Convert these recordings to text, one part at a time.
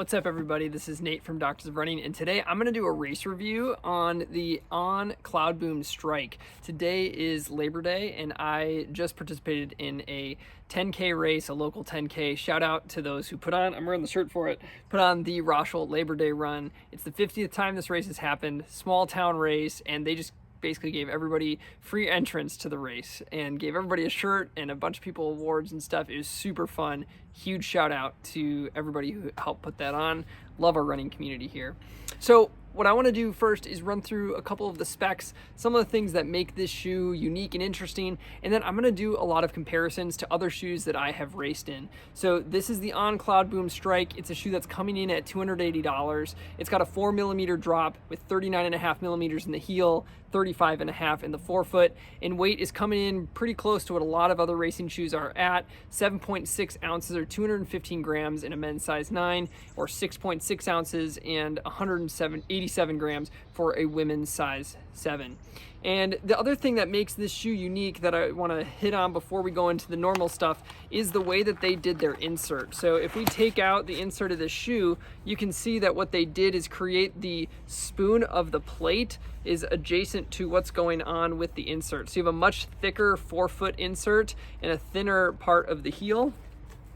What's up, everybody? This is Nate from Doctors of Running, and today I'm going to do a race review on the Cloudboom Strike. Today is Labor Day, and I just participated in a 10K race, a local 10K. Shout out to those who I'm wearing the shirt for it, put on the Rochelle Labor Day run. It's the 50th time this race has happened, small town race, and they just basically gave everybody free entrance to the race and gave everybody a shirt and a bunch of people awards and stuff. It was super fun. Huge shout out to everybody who helped put that on. Love our running community here. So what I want to do first is run through a couple of the specs, some of the things that make this shoe unique and interesting, and then I'm going to do a lot of comparisons to other shoes that I have raced in. So this is the Cloudboom Strike. It's a shoe that's coming in at $280. It's got a 4mm drop with 39.5 millimeters in the heel, 35.5 in the forefoot, and weight is coming in pretty close to what a lot of other racing shoes are at. 7.6 ounces or 215 grams in a men's size 9, or 6.6 ounces and 187 grams for a women's size 7. And the other thing that makes this shoe unique that I want to hit on before we go into the normal stuff is the way that they did their insert. So if we take out the insert of the shoe, you can see that what they did is create the spoon of the plate is adjacent to what's going on with the insert. So you have a much thicker forefoot insert and a thinner part of the heel.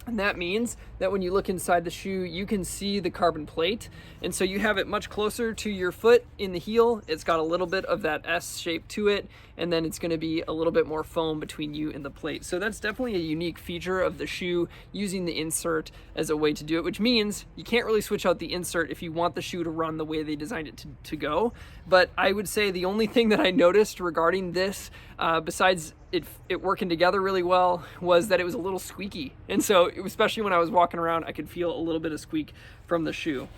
And that means that when you look inside the shoe, you can see the carbon plate. And so you have it much closer to your foot in the heel. It's got a little bit of that S shape to it. And then it's gonna be a little bit more foam between you and the plate. So that's definitely a unique feature of the shoe, using the insert as a way to do it, which means you can't really switch out the insert if you want the shoe to run the way they designed it to go. But I would say the only thing that I noticed regarding this, besides it working together really well, was that it was a little squeaky. And so, especially when I was walking around, I could feel a little bit of squeak from the shoe.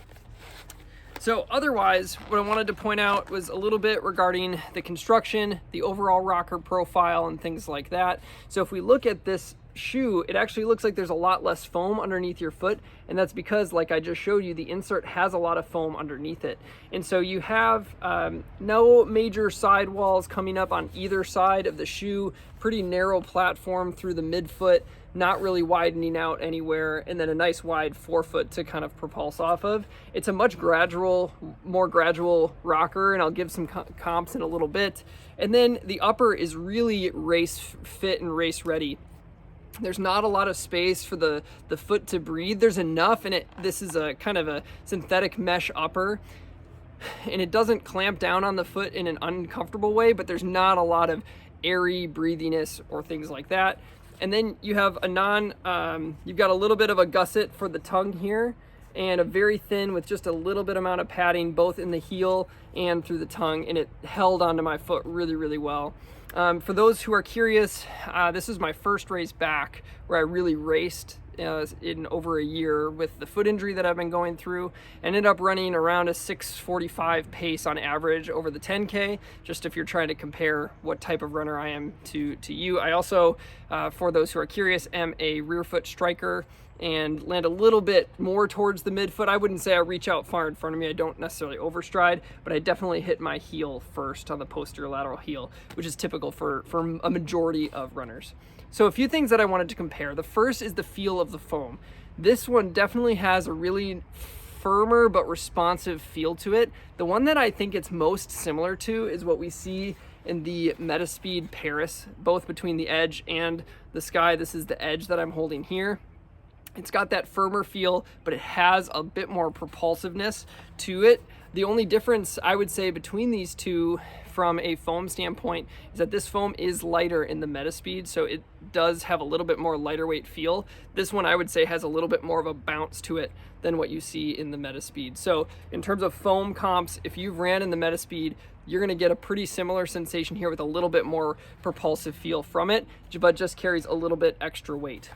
So otherwise, what I wanted to point out was a little bit regarding the construction, the overall rocker profile, and things like that. So if we look at this shoe, it actually looks like there's a lot less foam underneath your foot, and that's because, like I just showed you, the insert has a lot of foam underneath it. And so you have no major sidewalls coming up on either side of the shoe, pretty narrow platform through the midfoot, not really widening out anywhere, and then a nice wide forefoot to kind of propulse off of. It's a much more gradual rocker, and I'll give some comps in a little bit. And then the upper is really race fit and race ready. There's not a lot of space for the foot to breathe. There's enough, and this is a kind of a synthetic mesh upper, and it doesn't clamp down on the foot in an uncomfortable way, but there's not a lot of airy breathiness or things like that. And then you have you've got a little bit of a gusset for the tongue here, and a very thin with just a little bit amount of padding both in the heel and through the tongue, and it held onto my foot really, really well. For those who are curious, this is my first race back where I really raced in over a year with the foot injury that I've been going through. Ended up running around a 6:45 pace on average over the 10K, just if you're trying to compare what type of runner I am to you. I also, for those who are curious, am a rear foot striker and land a little bit more towards the midfoot. I wouldn't say I reach out far in front of me. I don't necessarily overstride, but I definitely hit my heel first on the posterior lateral heel, which is typical for a majority of runners. So a few things that I wanted to compare. The first is the feel of the foam. This one definitely has a really firmer but responsive feel to it. The one that I think it's most similar to is what we see in the Metaspeed Paris, both between the edge and the sky. This is the edge that I'm holding here. It's got that firmer feel, but it has a bit more propulsiveness to it. The only difference I would say between these two from a foam standpoint is that this foam is lighter in the Metaspeed, so it does have a little bit more lighter weight feel. This one I would say has a little bit more of a bounce to it than what you see in the Metaspeed. So in terms of foam comps, if you've ran in the Metaspeed, you're gonna get a pretty similar sensation here with a little bit more propulsive feel from it, but just carries a little bit extra weight.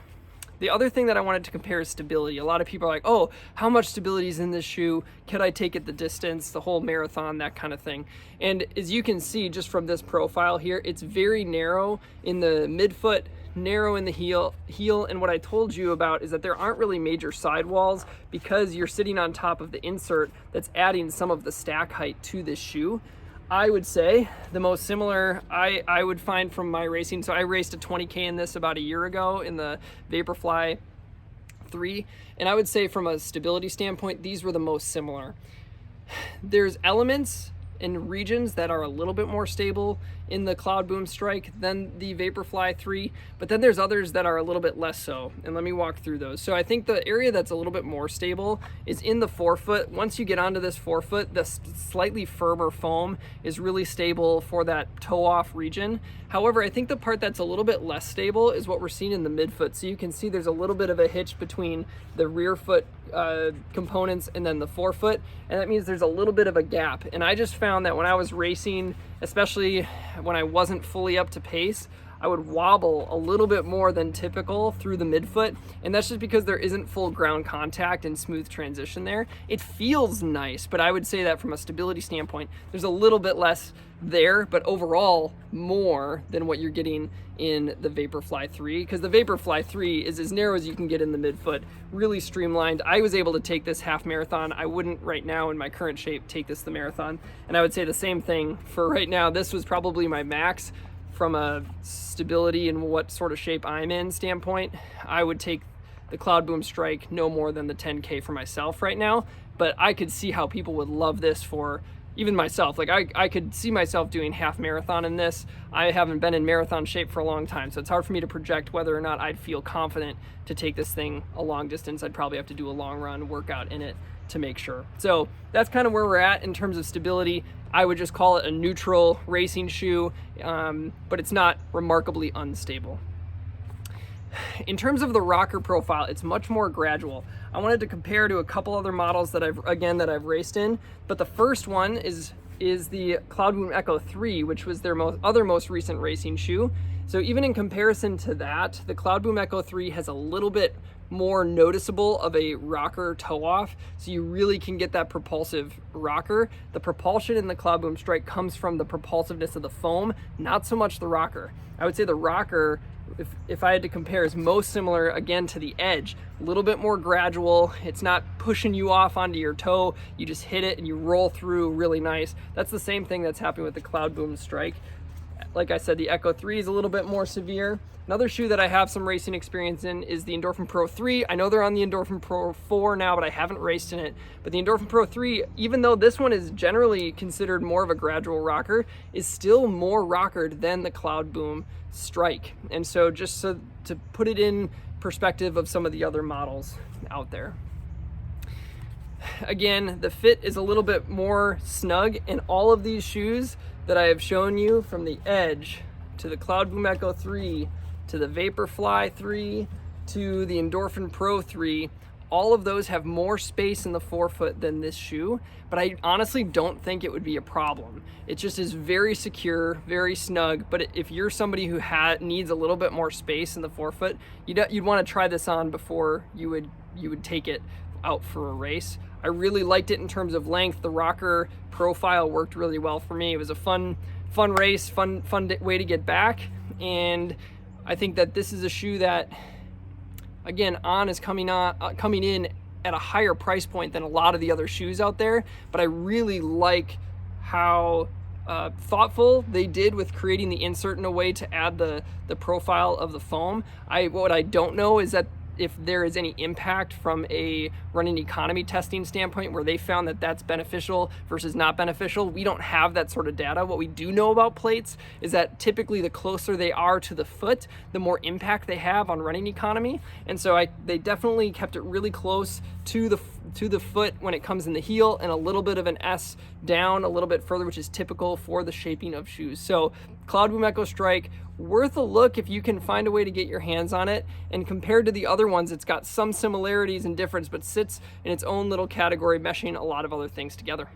The other thing that I wanted to compare is stability. A lot of people are like, oh, how much stability is in this shoe? Could I take it the distance, the whole marathon, that kind of thing? And as you can see just from this profile here, it's very narrow in the midfoot, narrow in the heel, and what I told you about is that there aren't really major sidewalls because you're sitting on top of the insert that's adding some of the stack height to this shoe. I would say the most similar I would find from my racing, so I raced a 20K in this about a year ago in the Vaporfly 3, and I would say from a stability standpoint, these were the most similar. There's elements in regions that are a little bit more stable in the Cloudboom Strike than the Vaporfly 3, but then there's others that are a little bit less so, and let me walk through those. So I think the area that's a little bit more stable is in the forefoot. Once you get onto this forefoot, the slightly firmer foam is really stable for that toe-off region. However, I think the part that's a little bit less stable is what we're seeing in the midfoot. So you can see there's a little bit of a hitch between the rear foot components and then the forefoot, and that means there's a little bit of a gap. And I just found that when I was racing, especially when I wasn't fully up to pace, I would wobble a little bit more than typical through the midfoot, and that's just because there isn't full ground contact and smooth transition there. It feels nice, but I would say that from a stability standpoint, there's a little bit less there, but overall more than what you're getting in the Vaporfly 3, because the Vaporfly 3 is as narrow as you can get in the midfoot, really streamlined. I was able to take this half marathon. I wouldn't right now in my current shape take this the marathon, and I would say the same thing for right now. This was probably my max from a stability and what sort of shape I'm in standpoint. I would take the Cloudboom Strike no more than the 10K for myself right now, but I could see how people would love this for even myself. Like I could see myself doing half marathon in this. I haven't been in marathon shape for a long time, so it's hard for me to project whether or not I'd feel confident to take this thing a long distance. I'd probably have to do a long run workout in it to make sure. So that's kind of where we're at in terms of stability. I would just call it a neutral racing shoe, but it's not remarkably unstable. In terms of the rocker profile, it's much more gradual. I wanted to compare to a couple other models that I've raced in, but the first one is the Cloudboom Echo 3, which was their most recent racing shoe. So even in comparison to that, the Cloudboom Echo 3 has a little bit more noticeable of a rocker toe off, so you really can get that propulsive rocker. The propulsion in the Cloudboom Strike comes from the propulsiveness of the foam, not so much the rocker. I would say the rocker, if I had to compare, is most similar again to the Edge. A little bit more gradual. It's not pushing you off onto your toe. You just hit it and you roll through really nice. That's the same thing that's happening with the Cloudboom Strike. Like I said, the Echo 3 is a little bit more severe. Another shoe that I have some racing experience in is the Endorphin Pro 3. I know they're on the Endorphin Pro 4 now, but I haven't raced in it. But the Endorphin Pro 3, even though this one is generally considered more of a gradual rocker, is still more rockered than the Cloudboom Strike. And so just to put it in perspective of some of the other models out there. Again, the fit is a little bit more snug in all of these shoes that I have shown you, from the Edge to the Cloudboom Echo 3 to the Vaporfly 3 to the Endorphin Pro 3. All of those have more space in the forefoot than this shoe, but I honestly don't think it would be a problem. It just is very secure, very snug, but if you're somebody who needs a little bit more space in the forefoot, you'd want to try this on before you would take it out for a race. I really liked it in terms of length. The rocker profile worked really well for me. It was a fun race, fun way to get back, and I think that this is a shoe that, again, On is coming in at a higher price point than a lot of the other shoes out there, but I really like how thoughtful they did with creating the insert in a way to add the profile of the foam. What I don't know is that if there is any impact from a running economy testing standpoint where they found that that's beneficial versus not beneficial. We don't have that sort of data. What we do know about plates is that typically the closer they are to the foot, the more impact they have on running economy. And so they definitely kept it really close to the foot when it comes in the heel, and a little bit of an S down a little bit further, which is typical for the shaping of shoes. So Cloudboom Echo Strike, worth a look if you can find a way to get your hands on it. And compared to the other ones, it's got some similarities and difference, but sits in its own little category, meshing a lot of other things together.